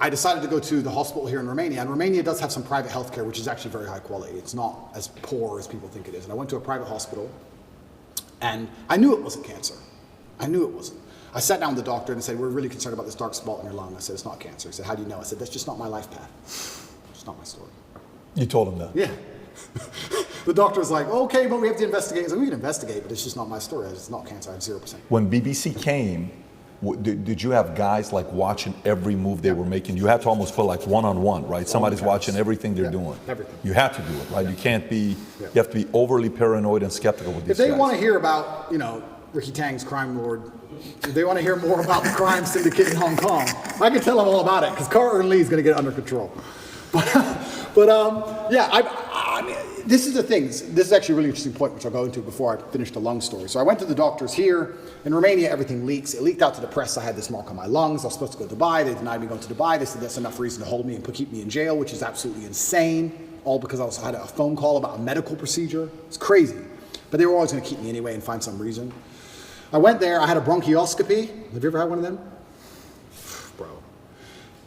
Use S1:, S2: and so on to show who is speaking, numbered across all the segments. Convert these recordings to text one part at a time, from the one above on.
S1: I decided to go to the hospital here in Romania, and Romania does have some private healthcare, which is actually very high quality. It's not as poor as people think it is. And I went to a private hospital, and I knew it wasn't cancer. I knew it wasn't. I sat down with the doctor and said, we're really concerned about this dark spot in your lung. I said, it's not cancer. He said, how do you know? I said, that's just not my life path. It's not my story.
S2: You told him that?
S1: Yeah. The doctor was like, okay, but we have to investigate. I said, we can investigate, but it's just not my story. It's not cancer. I have 0%.
S2: When BBC came, did you have guys like watching every move they were making? You had to almost feel like one-on-one, right? Somebody's watching everything they're doing.
S1: Everything.
S2: You have to do it, right? You can't be, you have to be overly paranoid and skeptical with these guys.
S1: If they want to hear about, you know, Ricky Tang's crime lord, if they want to hear more about the crime syndicate in Hong Kong, I can tell them all about it, because Carter and Lee is going to get it under control. Yeah, I mean, this is the thing. This is actually a really interesting point, which I'll go into before I finish the lung story. So I went to the doctors here. In Romania, everything leaks. It leaked out to the press. I had this mark on my lungs. I was supposed to go to Dubai. They denied me going to Dubai. They said that's enough reason to hold me and keep me in jail, which is absolutely insane, all because I had a phone call about a medical procedure. It's crazy. But they were always going to keep me anyway and find some reason. I went there. I had a bronchioscopy. Have you ever had one of them? Bro.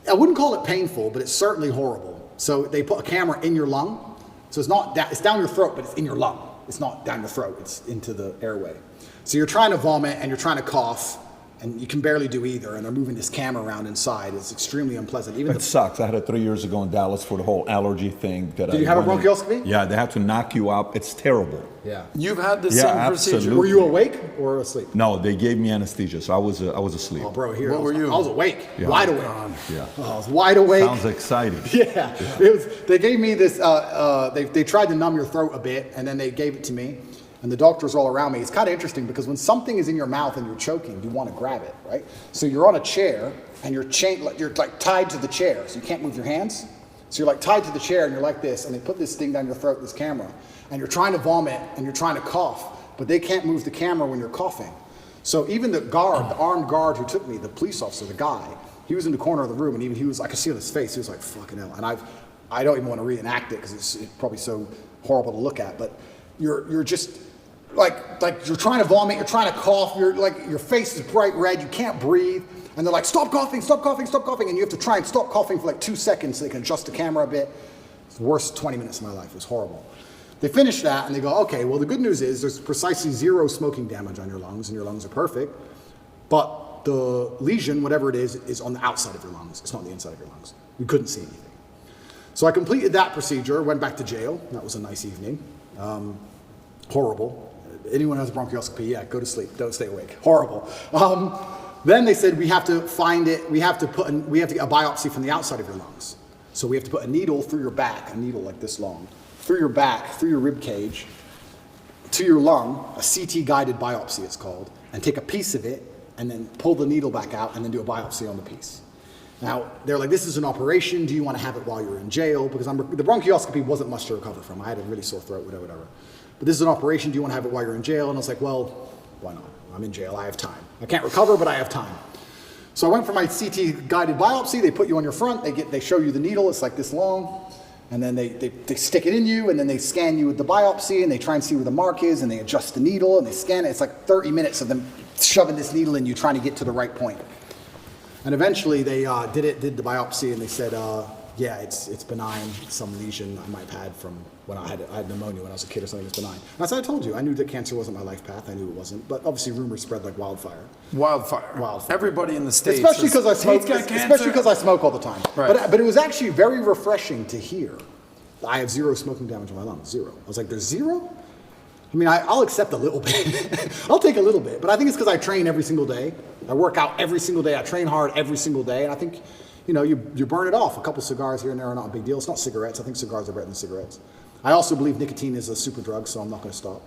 S1: I wouldn't call it painful, but it's certainly horrible. So they put a camera in your lung. So it's not it's down your throat, but it's in your lung. It's not down your throat, it's into the airway. So you're trying to vomit and you're trying to cough, and you can barely do either, and they're moving this camera around inside. It's extremely unpleasant. Even
S2: it sucks. I had it 3 years ago in Dallas for the whole allergy thing.
S1: Did you have a bronchioscopy?
S2: Yeah, they had to knock you out. It's terrible.
S1: Yeah.
S3: You've had the same procedure.
S1: Were you awake or asleep?
S2: No, they gave me anesthesia, so I was asleep.
S1: Oh, bro, here.
S3: What were you?
S1: I was awake, wide awake.
S2: Yeah.
S1: Oh, I was wide awake.
S2: Sounds exciting.
S1: Yeah. They gave me this, they tried to numb your throat a bit, and then they gave it to me. And the doctors all around me. It's kind of interesting because when something is in your mouth and you're choking, you want to grab it, right? So you're on a chair and you're like tied to the chair, so you can't move your hands. So you're like tied to the chair and you're like this, and they put this thing down your throat, this camera, and you're trying to vomit and you're trying to cough, but they can't move the camera when you're coughing. So even the armed guard who took me, the police officer, the guy, he was in the corner of the room, and even he was, I could see on his face, he was like, fucking hell. And I don't even want to reenact it because it's probably so horrible to look at, but you're just, like you're trying to vomit, you're trying to cough, you're like, your face is bright red, you can't breathe, and they're like, stop coughing, stop coughing, stop coughing, and you have to try and stop coughing for like 2 seconds so they can adjust the camera a bit. It's the worst 20 minutes of my life, it was horrible. They finish that and they go, okay, well the good news is there's precisely 0 smoking damage on your lungs, and your lungs are perfect, but the lesion, whatever it is on the outside of your lungs, it's not on the inside of your lungs. You couldn't see anything. So I completed that procedure, went back to jail, that was a nice evening. Horrible. Anyone who has a bronchioscopy, yeah, go to sleep, don't stay awake. Horrible. Then they said we have to find it, we have to get a biopsy from the outside of your lungs. So we have to put a needle through your back, a needle like this long, through your back, through your rib cage, to your lung, a CT guided biopsy it's called, and take a piece of it and then pull the needle back out and then do a biopsy on the piece. Now, they're like, this is an operation, do you want to have it while you're in jail? Because the bronchioscopy wasn't much to recover from. I had a really sore throat, whatever. But this is an operation, do you want to have it while you're in jail? And I was like, well, why not? I'm in jail, I have time. I can't recover, but I have time. So I went for my CT guided biopsy. They put you on your front, they show you the needle, it's like this long, and then they stick it in you, and then they scan you with the biopsy, and they try and see where the mark is, and they adjust the needle, and they scan it. It's like 30 minutes of them shoving this needle in you, trying to get to the right point. And eventually they did the biopsy, and they said, yeah, it's benign, some lesion I might have had from when I had pneumonia when I was a kid or something. It's benign. And as I told you, I knew that cancer wasn't my life path. I knew it wasn't. But obviously rumors spread like wildfire.
S3: Wildfire. Everybody in the States.
S1: Especially because I smoke all the time.
S3: Right.
S1: But it was actually very refreshing to hear I have 0 smoking damage on my lungs. 0. I was like, there's 0? I mean, I'll accept a little bit. I'll take a little bit. But I think it's because I train every single day. I work out every single day. I train hard every single day. And I think, you know, you burn it off. A couple cigars here and there are not a big deal. It's not cigarettes. I think cigars are better than cigarettes. I also believe nicotine is a super drug, so I'm not going to stop.